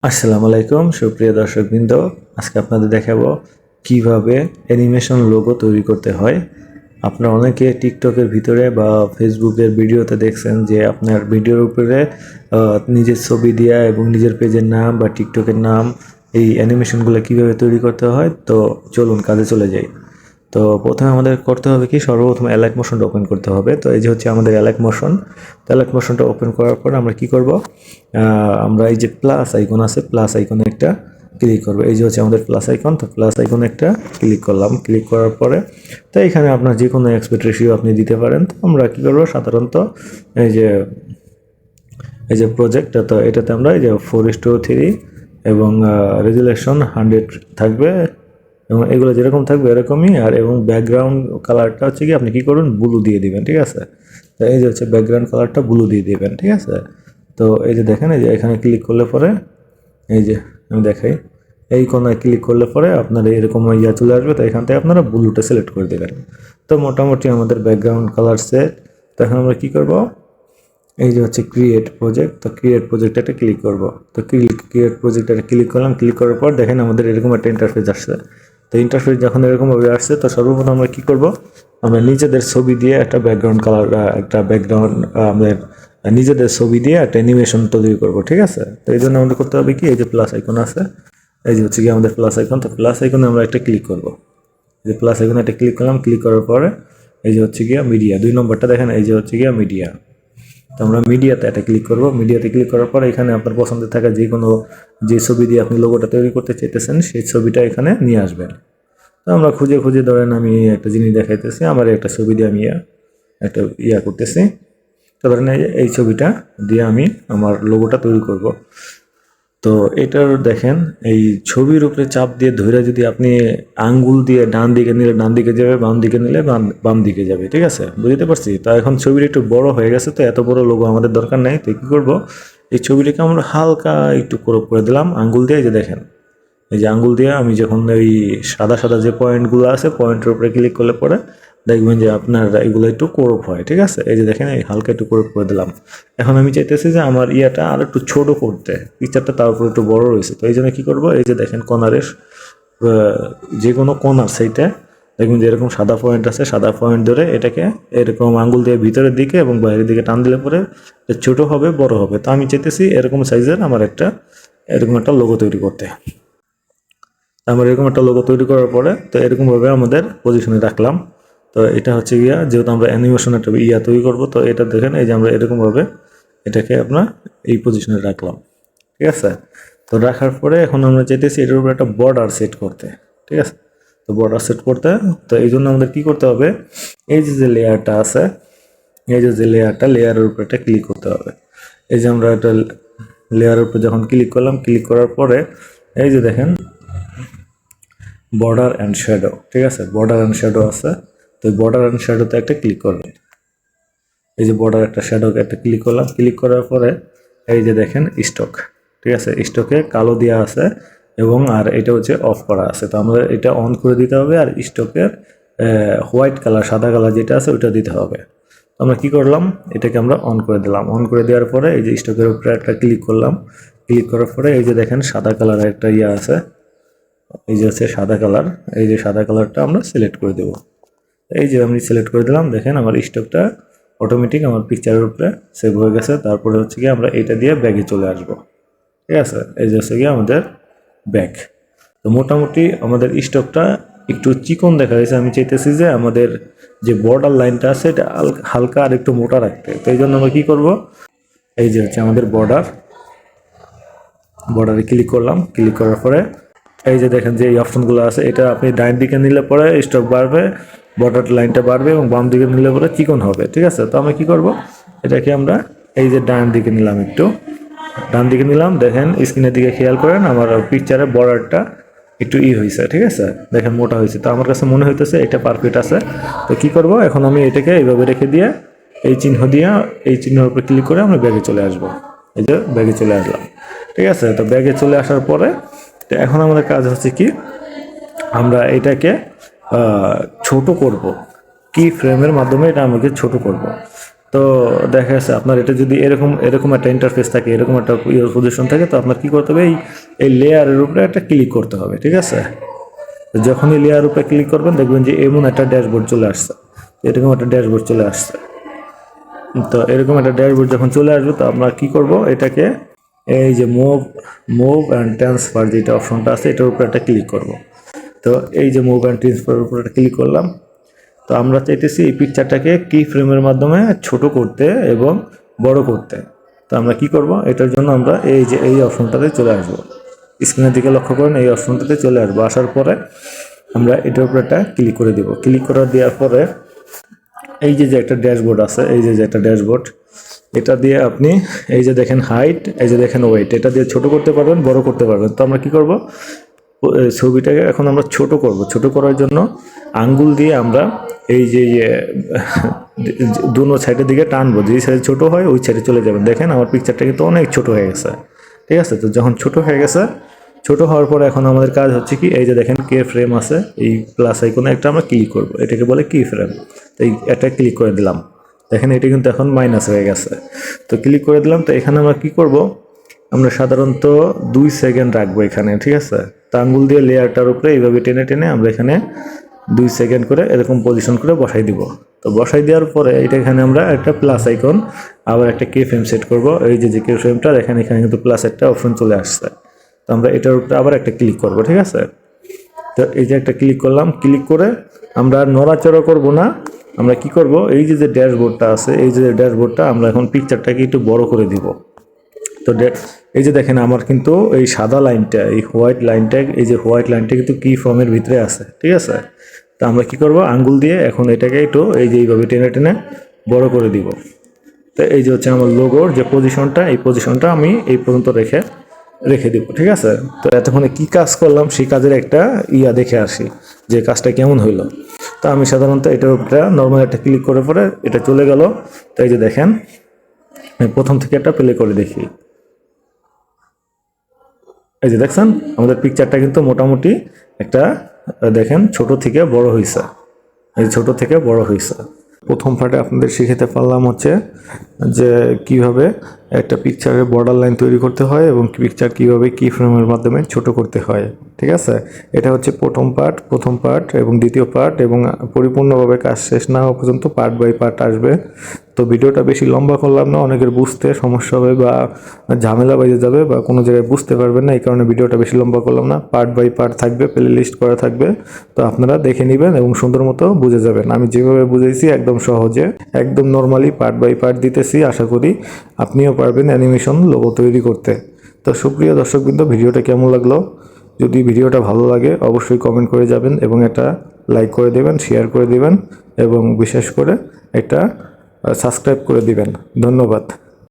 আসসালামু আলাইকুম সুপ্রিয় দর্শকবৃন্দ। আজকে আপনাদের দেখাবো কিভাবে অ্যানিমেশন লোগো তৈরি করতে হয়। আপনারা অনেকে টিকটকের ভিতরে বা ফেসবুকের ভিডিওতে দেখছেন যে আপনার ভিডিওর উপরে নিজের ছবি দেওয়া এবং নিজের পেজের নাম বা টিকটকের নাম, এই অ্যানিমেশনগুলো কিভাবে তৈরি করতে হয়। তো চলুন কাজে চলে যাই। তো প্রথমে আমাদের করতে হবে কি, সর্বপ্রথম অ্যালাইট মোশনটা ওপেন করতে হবে। তো এই যে হচ্ছে আমাদের অ্যালাইট মোশন। তো অ্যালাইট মোশনটা ওপেন করার পর আমরা কি করব, আমরা এই যে প্লাস আইকন আছে, প্লাস আইকনে একটা ক্লিক করবো। এই যে হচ্ছে আমাদের প্লাস আইকন। তো প্লাস আইকনে একটা ক্লিক করলাম। ক্লিক করার পরে তো এখানে আপনার যে কোনো এক্সপেক্ট রেশিও আপনি দিতে পারেন। তো আমরা কী করবো, সাধারণত এই যে প্রজেক্ট, তো এটাতে আমরা এই যে 4:3 এবং রেজুলেশন 100 থাকবে, এবং এগুলো যেরকম থাকবে এরকমই। আর এবং ব্যাকগ্রাউন্ড কালারটা হচ্ছে কি, আপনি কী করুন, ব্লু দিয়ে দিবেন, ঠিক আছে। তো এই যে হচ্ছে ব্যাকগ্রাউন্ড কালারটা ব্লু দিয়ে দিবেন, ঠিক আছে। তো এই যে দেখেন, এই যে এখানে ক্লিক করলে পরে এই যে আমি দেখাই, এই কোনায় ক্লিক করলে পরে আপনার এরকম চলে আসবে। তো এখান থেকে আপনারা ব্লুটা সিলেক্ট করে দেবেন। তো মোটামুটি আমাদের ব্যাকগ্রাউন্ড কালার সেট। তো এখন আমরা কী করবো, এই যে হচ্ছে ক্রিয়েট প্রজেক্ট। তো ক্রিয়েট প্রজেক্টটাতে ক্লিক করব। তো ক্রিয়েট প্রজেক্টটাতে ক্লিক করলাম। ক্লিক করার পর দেখেন আমাদের এরকম একটা ইন্টারফেস আসছে। তো ইন্টারফেস যখন এরকমভাবে আসছে, তো সর্বপ্রথম আমরা কী করব, আমরা নিজেদের ছবি দিয়ে একটা ব্যাকগ্রাউন্ড কালার, একটা ব্যাকগ্রাউন্ড আমাদের নিজেদের ছবি দিয়ে একটা অ্যানিমেশন তৈরি করব, ঠিক আছে। তো এই জন্য আমাদের করতে হবে কি, এই যে প্লাস আইকন আছে, এই যে হচ্ছে কি আমাদের প্লাস আইকন। তো প্লাস আইকনে আমরা একটা ক্লিক করব। এই যে প্লাস আইকনে একটা ক্লিক করলাম। ক্লিক করার পরে এই যে হচ্ছে গিয়া মিডিয়া, 2 নম্বরটা দেখেন, এই যে হচ্ছে গিয়া মিডিয়া। তো আমরা মিডিয়াতে একটা ক্লিক করব। মিডিয়াতে ক্লিক করার পর এখানে আপনার পছন্দের থাকা যে কোনো যে ছবি দিয়ে আপনি লোগোটা তৈরি করতে চাইতেছেন সেই ছবিটা এখানে নিয়ে আসবেন। তো আমরা খুঁজে খুঁজে, ধরেন আমি একটা জিনিস দেখাইতেছি, আমার একটা ছবি দিয়ে আমি একটা করতেছি। তো ধরেন এই ছবিটা দিয়ে আমি আমার লোগোটা তৈরি করব। তো এটার দেখেন, এই ছবির উপরে চাপ দিয়ে ধরে যদি আপনি আঙ্গুল দিয়ে ডান দিকে নিলে ডান দিকে যাবে, বাম দিকে নিলে বাম দিকে যাবে, ঠিক আছে, বুঝতে পারছি। তো এখন ছবিটা একটু বড় হয়ে গেছে, তো এত বড় লোগো আমাদের দরকার নেই। তো কী করবো, এই ছবিটাকে আমরা হালকা একটু ক্রপ করে দিলাম আঙ্গুল দিয়ে। এই যে দেখেন, এই যে আঙ্গুল দিয়ে আমি যখন ওই সাদা সাদা যে পয়েন্টগুলো আছে, পয়েন্টের উপরে ক্লিক করলে পরে দেখবেন যে আপনার এগুলো একটু ক্রপ হয়, ঠিক আছে। এই যে দেখেন, এই হালকা একটু ক্রপ করে দিলাম। এখন আমি চাইতেছি যে আমার আর একটু ছোট করতে, পিকচারটা তার উপর একটু বড় রয়েছে। তো এই জন্য কী করবো, এই যে দেখেন কর্নারের যে কোনো কর্নার সেইটা দেখবেন যে এরকম সাদা পয়েন্ট আছে, সাদা পয়েন্ট ধরে এটাকে এরকম আঙ্গুল দিয়ে ভিতরের দিকে এবং বাইরের দিকে টান দিলে পরে ছোট হবে, বড় হবে। তো আমি চাইতেছি এরকম সাইজের আমার এরকম একটা লোগো তৈরি করতে। আমরা এরকম একটা লোগো তৈরি করার পরে তো এরকমভাবে আমাদের পজিশনে রাখলাম। তো এটা হচ্ছে গিয়া, যেহেতু আমরা অ্যানিমেশন একটা তৈরি করবো, তো এটা দেখেন, এই যে আমরা এরকমভাবে এটাকে আপনার এই পজিশনে রাখলাম, ঠিক আছে। তো রাখার পরে এখন আমরা চাইতেছি এটার উপরে একটা বর্ডার সেট করতে, ঠিক আছে। তো বর্ডার সেট করতে, তো এই জন্য আমাদের কী করতে হবে, এই যে লেয়ারটা আছে, এই যে লেয়ারটা, লেয়ারের উপরে একটা ক্লিক করতে হবে। এই যে আমরা একটা লেয়ারের উপরে যখন ক্লিক করলাম, ক্লিক করার পরে এই যে দেখেন বর্ডার অ্যান্ড শ্যাডো, ঠিক আছে, বর্ডার অ্যান্ড শ্যাডো আছে। তো বর্ডার অ্যান্ড শ্যাডোতে একটা ক্লিক করবেন। এই যে বর্ডার একটা শ্যাডোকে একটা ক্লিক করলাম। ক্লিক করার পরে এই যে দেখেন স্টক, ঠিক আছে, স্টকে কালো দেওয়া আছে এবং আর এটা হচ্ছে অফ করা আছে। তো আমরা এটা অন করে দিতে হবে। আর স্টকের হোয়াইট কালার, সাদা কালার যেটা আছে ওইটা দিতে হবে। আমরা কি করলাম, এটাকে আমরা অন করে দিলাম। অন করে দেওয়ার পরে এই যে স্টকের উপরে একটা ক্লিক করলাম। ক্লিক করার পরে এই যে দেখেন সাদা কালারের একটা আছে, এই যে হচ্ছে সাদা কালার। এই যে সাদা কালারটা আমরা সিলেক্ট করে দেব। এই যে আমি সিলেক্ট করে দিলাম, দেখেন আমার স্টকটা অটোমেটিক আমার পিকচারের উপরে সেভ হয়ে গেছে। তারপরে হচ্ছে কি আমরা এইটা দিয়ে ব্যাগে চলে আসব, ঠিক আছে। এই যে হচ্ছে কি আমাদের ব্যাগ। তো মোটামুটি আমাদের স্টকটা একটু চিকন দেখা যাচ্ছে। আমি চাইতেছি যে আমাদের যে বর্ডার লাইনটা আছে এটা হালকা আর একটু মোটা রাখতে। তো এই জন্য আমরা কী করবো, এই যে হচ্ছে আমাদের বর্ডারে ক্লিক করলাম। ক্লিক করার পরে এই যে দেখেন যে এই অপশনগুলো আছে, এটা আপনি ডান দিকে নিলে পরে স্টক বাড়বে, বর্ডার লাইনটা বাড়বে, এবং বাম দিকে নিলে পরে চিকন হবে, ঠিক আছে। তো আমরা কী করব, এটাকে আমরা এই যে ডান দিকে নিলাম, একটু ডান দিকে নিলাম। দেখেন স্ক্রিনের দিকে খেয়াল করেন, আমার পিকচারের বর্ডারটা একটু হয়েছে, ঠিক আছে, দেখেন মোটা হয়েছে। তো আমার কাছে মনে হইতেছে এটা পারফেক্ট আছে। তো কী করব, এখন আমি এটাকে এইভাবে রেখে দিয়ে এই চিহ্ন দিয়ে, এই চিহ্নের উপরে ক্লিক করে আমরা ব্যাগে চলে আসবো। এই যে ব্যাগে চলে আসলাম, ঠিক আছে। তো ব্যাগে চলে আসার পরে তো এখন আমাদের কাজ হচ্ছে কি, আমরা এটাকে ছোট করব, কি ফ্রেমের মাধ্যমে এটা আমাকে ছোট করব। তো দেখা যাচ্ছে আপনার এটা যদি এরকম এরকম একটা ইন্টারফেস থাকে, এরকম একটা পজিশন থাকে, তো আপনার কী করতে হবে, এই লেয়ারের উপরে একটা ক্লিক করতে হবে, ঠিক আছে। যখনই লেয়ার উপরে ক্লিক করবেন দেখবেন যে এমন একটা ড্যাশবোর্ড চলে আসছে, এরকম একটা ড্যাশবোর্ড চলে আসছে। তো এরকম একটা ড্যাশবোর্ড যখন চলে আসবে, তো আমরা কি করব, এটাকে এই যে মুভ অ্যান্ড ট্রান্সফার যেটা অপশনটা আছে, এটার উপরে একটা ক্লিক করব। তো এই যে মুভ অ্যান্ড ট্রান্সফারের উপরে একটা ক্লিক করলাম। তো আমরা চাইতেছি এই পিকচারটাকে কি ফ্রেমের মাধ্যমে ছোট করতে এবং বড় করতে। তো আমরা কি করব, এটার জন্য আমরা এই যে এই অপশনটাতে চলে আসব। স্ক্রিনের দিকে লক্ষ্য করেন, এই অপশনটাতে চলে আসবো। আসার পরে আমরা এটার উপরে একটা ক্লিক করে দিব। ক্লিক করে দেওয়ার পরে এই যে একটা ড্যাশবোর্ড আছে, এই যে একটা ড্যাশবোর্ড, এটা দিয়ে আপনি এই যে দেখেন হাইট, এই যে দেখেন ওয়েট, এটা দিয়ে ছোট করতে পারবেন, বড় করতে পারবেন। তো আমরা কি করব, ছবিটাকে এখন আমরা ছোট করব। ছোট করার জন্য আঙ্গুল দিয়ে আমরা এই যে দুনো সাইডের দিকে টানবো, যে সাইডে ছোট হয় ওই সাইডে চলে যাবেন। দেখেন আমার পিকচারটা কিন্তু অনেক ছোট হয়ে গেছে, ঠিক আছে। তো যখন ছোট হয়ে গেছে, ছোট হওয়ার পরে এখন আমাদের কাজ হচ্ছে কি, এই যে দেখেন কে ফ্রেম আছে, এই প্লাস আইকনে একটা আমরা ক্লিক করব, এটাকে বলে কি ফ্রেম। তো এটা ক্লিক করে দিলাম, দেখেন এটা কিন্তু এখন মাইনাস হয়ে গেছে। তো ক্লিক করে দিলাম। তো এখানে আমরা কি করব, আমরা সাধারণত 2 সেকেন্ড রাখবো এখানে, ঠিক আছে। তো আঙ্গুল দিয়ে লেয়ারটার উপরে এইভাবে টেনে টেনে আমরা এখানে 2 সেকেন্ড করে এরকম পজিশন করে বসাই দিব। তো বসাই দেওয়ার পরে এটা এখানে আমরা একটা প্লাস আইকন, আবার একটা কে ফ্রেম সেট করব। এই যে কে ফ্রেমটা দেখেন, এখানে কিন্তু প্লাস একটা অপশন চলে আসছে। তো আমরা এটার উপরে আবার একটা ক্লিক করব, ঠিক আছে। তো এই যে একটা ক্লিক করলাম, ক্লিক করে আমরা নড়াচড়া করব না। আমরা কি করব, এই যে ড্যাশবোর্ডটা আছে, এই যে ড্যাশবোর্ডটা আমরা এখন পিকচারটাকে একটু বড় করে দিব। তো এই যে দেখেন আমার কিন্তু এই সাদা লাইনটা, এই হোয়াইট লাইনটা, এই যে হোয়াইট লাইনটা কিন্তু কি ফর্মের ভিতরে আছে, ঠিক আছে। তো আমরা কি করব, আঙ্গুল দিয়ে এখন এটাকে একটু এই যে এইভাবে টেনে টেনে বড় করে দিব। তো এই যে হচ্ছে আমার লোগোর যে পজিশনটা, এই পজিশনটা আমি এই পর্যন্ত রেখে দিব, ঠিক আছে। তো এতক্ষণে কি কাজ করলাম সেই কাজের একটা দেখে আসি যে কাজটা কেমন হইলো। তো আমি সাধারণত এটার উপরে নর্মাল একটা ক্লিক করে পরে এটা চলে গেল। তো এই যে দেখেন, প্রথম থেকে একটা প্লে করে দেখি। এই যে দেখছেন আমাদের পিকচারটা কিন্তু মোটামুটি একটা দেখেন ছোট থেকে বড় হয়েছে, এই ছোট থেকে বড় হয়েছে। প্রথম পার্টে আপনাদের শিখাতে পারলাম হচ্ছে যে কিভাবে একটা পিকচারের বর্ডার লাইন তৈরি করতে হয় এবং পিকচার কিভাবে কি ফ্রেমের মাধ্যমে ছোট করতে হয়, ঠিক আছে। এটা হচ্ছে প্রথম পার্ট এবং দ্বিতীয় পার্ট, এবং পরিপূর্ণভাবে কাজ শেষ না হওয়া পর্যন্ত পার্ট বাই পার্ট আসবে। তো ভিডিওটা বেশি লম্বা করলাম না, অনেকের বুঝতে সমস্যা হবে বা ঝামেলা বেজে যাবে বা কোনো জায়গায় বুঝতে পারবেন না, এই কারণে ভিডিওটা বেশি লম্বা করলাম না। পার্ট বাই পার্ট থাকবে, প্লে লিস্ট করা থাকবে। তো আপনারা দেখে নেবেন এবং সুন্দর মতো বুঝে যাবেন। আমি যেভাবে বুঝেছি একদম সহজে, একদম নর্মালি পার্ট বাই পার্ট দিতেছি। আশা করি আপনিও পারবেন অ্যানিমেশন লোগো তৈরি করতে। তো সুপ্রিয় দর্শকবৃন্দ, ভিডিওটা কেমন লাগলো? যদি ভিডিওটা ভালো লাগে অবশ্যই কমেন্ট করে যাবেন এবং একটা লাইক করে দেবেন, শেয়ার করে দেবেন এবং বিশেষ করে একটা সাবস্ক্রাইব করে দিবেন। ধন্যবাদ।